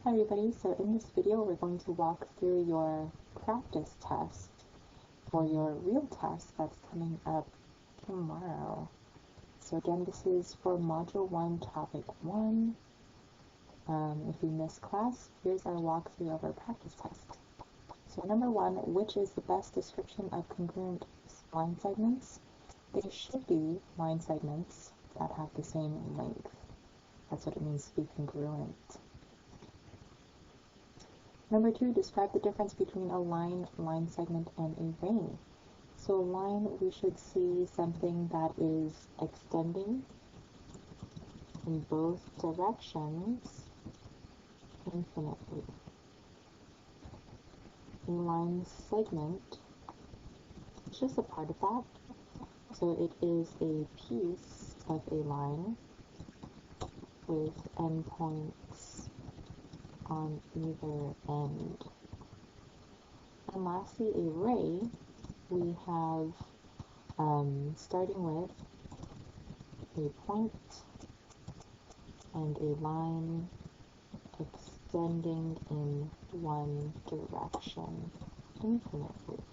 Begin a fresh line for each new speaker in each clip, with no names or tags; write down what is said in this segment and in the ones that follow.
Hi everybody, so in this video we're going to walk through your practice test for your real test that's coming up tomorrow. So again, this is for Module 1, Topic 1. If you missed class, here's our walkthrough of our practice test. So number 1, which is the best description of congruent line segments? They should be line segments that have the same length. That's what it means to be congruent. Number 2, describe the difference between a line segment, and a ray. So a line, we should see something that is extending in both directions infinitely. A line segment is just a part of that. So it is a piece of a line with endpoints on either end. And lastly, a ray, we have starting with a point and a line extending in one direction infinitely.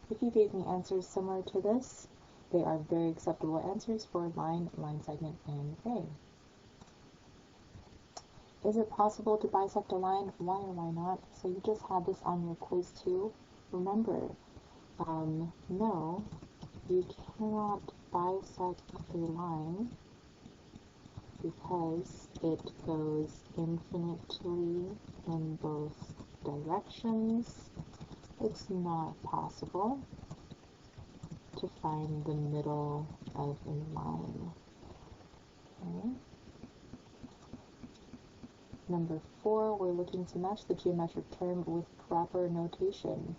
If you gave me answers similar to this, they are very acceptable answers for line segment, and ray. Is it possible to bisect a line? Why or why not? So you just had this on your quiz too. Remember, no, you cannot bisect a line because it goes infinitely in both directions. It's not possible to find the middle of a line. Okay. Number 4, we're looking to match the geometric term with proper notation.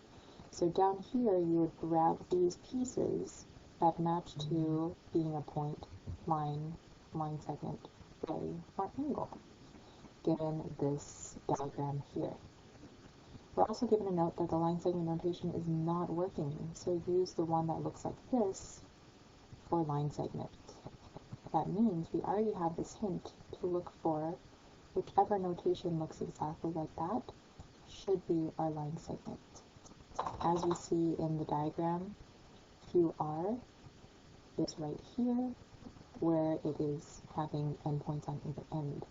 So down here, you would grab these pieces that match to being a point, line segment, ray, or angle, given this diagram here. We're also given a note that the line segment notation is not working, so use the one that looks like this for line segment. That means we already have this hint to look for whichever notation looks exactly like that should be our line segment. As we see in the diagram, QR is right here where it is having endpoints on either end.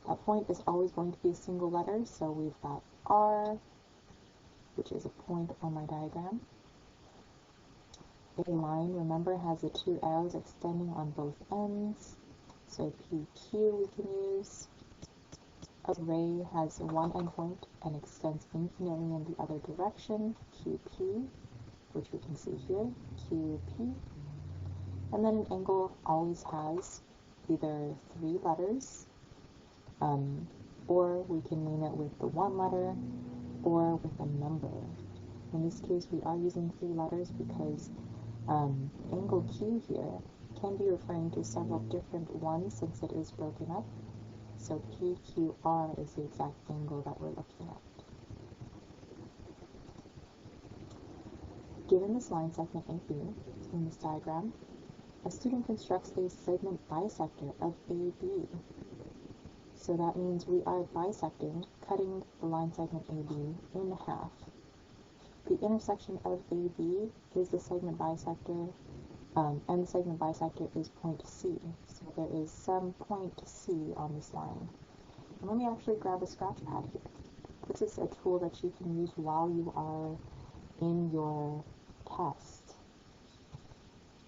That point is always going to be a single letter, so we've got R, which is a point on my diagram. A line, remember, has the 2 arrows extending on both ends. So PQ we can use. A ray has one endpoint and extends infinitely in the other direction, QP, which we can see here, QP. And then an angle always has either 3 letters, or we can name it with the 1 letter, or with a number. In this case, we are using 3 letters because angle Q here can be referring to several different ones since it is broken up. So PQR is the exact angle that we're looking at. Given this line segment AB in this diagram, a student constructs a segment bisector of AB. So that means we are bisecting, cutting the line segment AB in half. The intersection of AB is the segment bisector, and the segment bisector is point C. So there is some point C on this line. And let me actually grab a scratch pad here. This is a tool that you can use while you are in your test.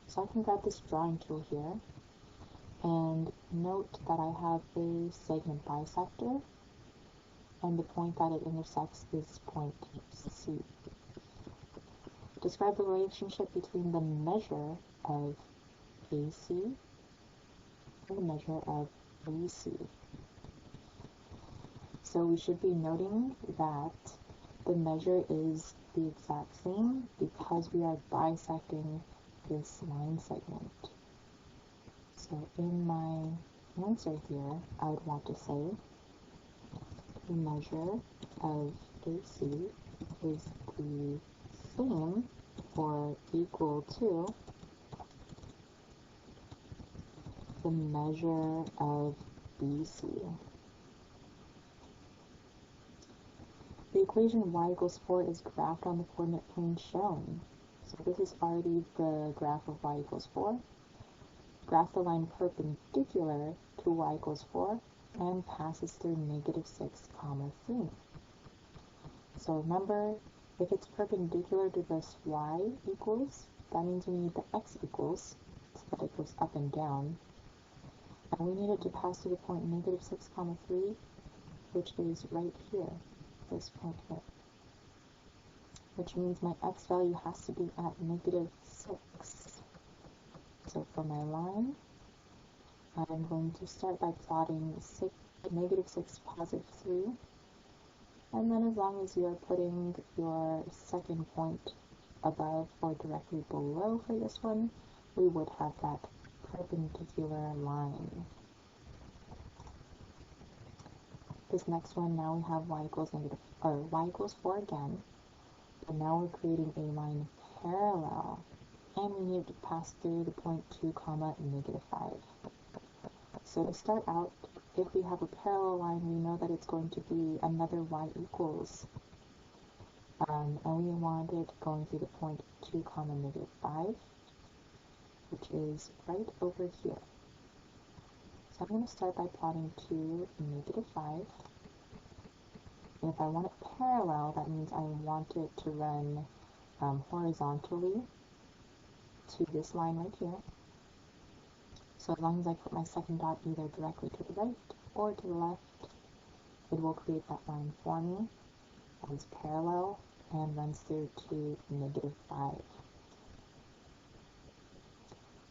So I can grab this drawing tool here and note that I have a segment bisector, and the point that it intersects is point C. Describe the relationship between the measure of AC and the measure of BC. So we should be noting that the measure is the exact same because we are bisecting this line segment. So in my answer here, I would want to say the measure of AC is the same or equal to the measure of BC. The equation y equals 4 is graphed on the coordinate plane shown. So this is already the graph of y equals 4. Graph the line perpendicular to y equals 4 and passes through negative 6, comma 3. So remember, if it's perpendicular to this y equals, that means we need the x equals, so that it goes up and down. And we need it to pass through the point negative 6, comma 3, which is right here, this point here. Which means my x value has to be at negative 6. So for my line, I'm going to start by plotting negative 6, positive 3. And then as long as you're putting your second point above or directly below for this one, we would have that perpendicular line. This next one, now we have y equals 4 again, but now we're creating a line parallel, and we need it to pass through the point 2, comma, negative 5. So to start out, if we have a parallel line, we know that it's going to be another y equals, and we want it going through the point 2, comma, negative 5, which is right over here. So I'm going to start by plotting 2, negative 5. And if I want it parallel, that means I want it to run horizontally to this line right here. So as long as I put my second dot either directly to the right or to the left, it will create that line for me that is parallel and runs through to negative 5.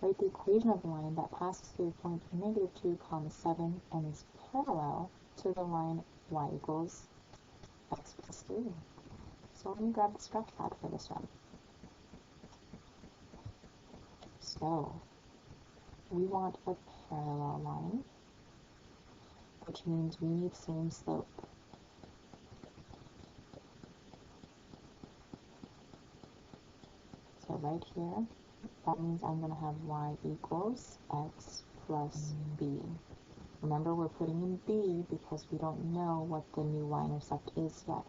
Write the equation of the line that passes through the point negative 2, comma 7 and is parallel to the line y equals x plus 3. So let me grab the sketch pad for this one. So we want a parallel line, which means we need same slope. So right here, that means I'm going to have y equals x plus b. Remember, we're putting in b because we don't know what the new y-intercept is yet.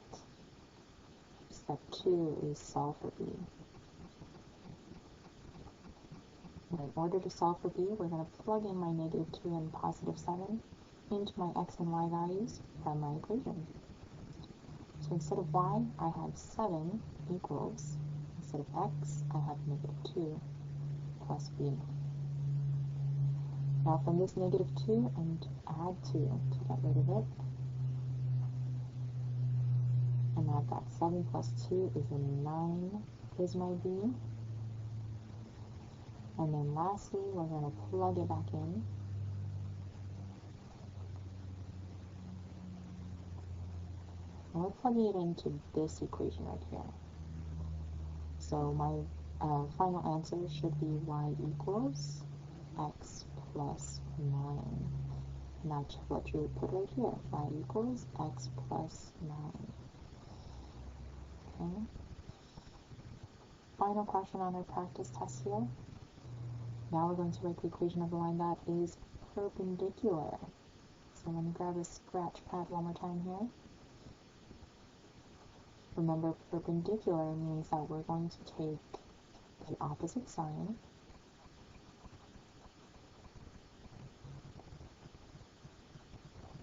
Step 2 is solve for b. In order to solve for b, we're going to plug in my negative 2 and positive 7 into my x and y values from my equation. So instead of y, I have 7 equals, instead of x, I have negative 2 plus b. Now from this negative 2, I need to add 2 to get rid of it. And now I've got 7 plus 2 is a 9 is my b. And then lastly, we're going to plug it back in. And we're plugging it into this equation right here. So my final answer should be y equals x plus 9. Now check what you would put right here. Y equals x plus 9. Okay. Final question on our practice test here. Now we're going to write the equation of the line that is perpendicular. So let me grab a scratch pad one more time here. Remember, perpendicular means that we're going to take the opposite sign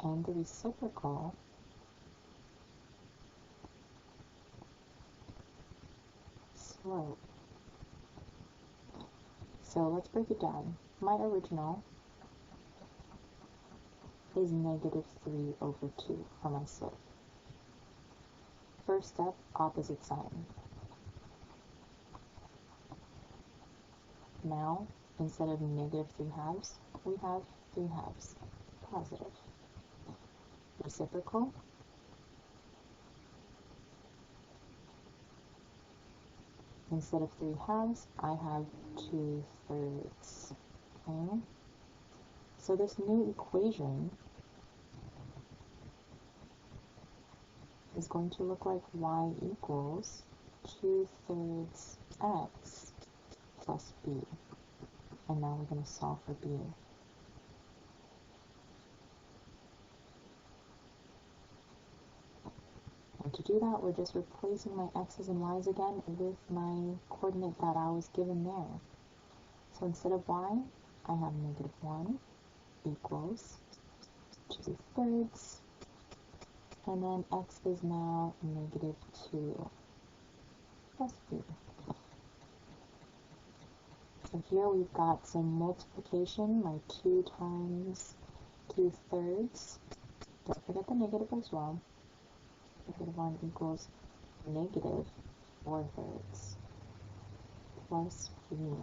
and the reciprocal slope. So let's break it down. My original is negative 3 over 2 for my slope. First step, opposite sign. Now, instead of negative 3 halves, we have 3 halves, positive. Reciprocal. Instead of 3 halves, I have 2/3. Okay? So this new equation is going to look like y equals 2/3 x plus b. And now we're going to solve for b. And to do that, we're just replacing my x's and y's again with my coordinate that I was given there. So instead of y, I have -1 equals 2/3, and then x is now -2 plus 3. So here we've got some multiplication, my 2 times 2/3. Don't forget the negative as well. -1 equals -4/3 plus 3.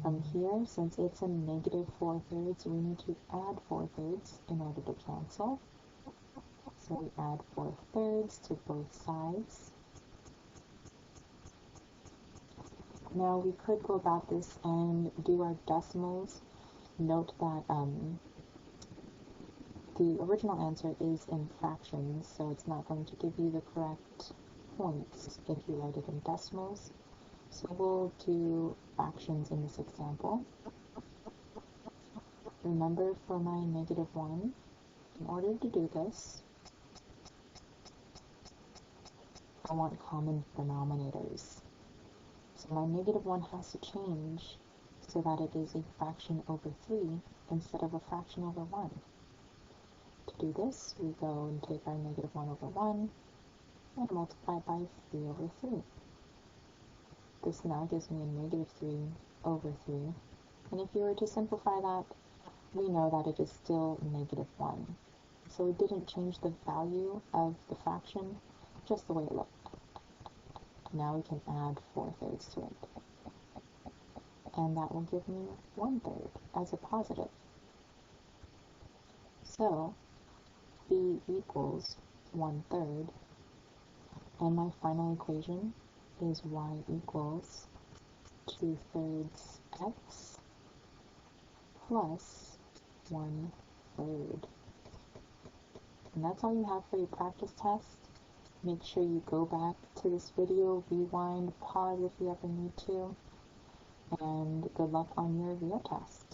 From here, since it's a -4/3, we need to add 4/3 in order to cancel. So we add 4/3 to both sides. Now we could go about this and do our decimals. Note that the original answer is in fractions, so it's not going to give you the correct points if you write it in decimals. So we'll do fractions in this example. Remember, for my -1, in order to do this, I want common denominators. So my -1 has to change so that it is a fraction over 3 instead of a fraction over 1. To do this, we go and take our -1 over 1 and multiply by 3 over 3. This now gives me a -3 over 3. And if you were to simplify that, we know that it is still -1. So we didn't change the value of the fraction, just the way it looked. Now we can add 4/3 to it. And that will give me 1/3 as a positive. So b equals 1/3. And my final equation is y equals 2/3 x plus 1/3. And that's all you have for your practice test. Make sure you go back to this video, rewind, pause if you ever need to, and good luck on your real test.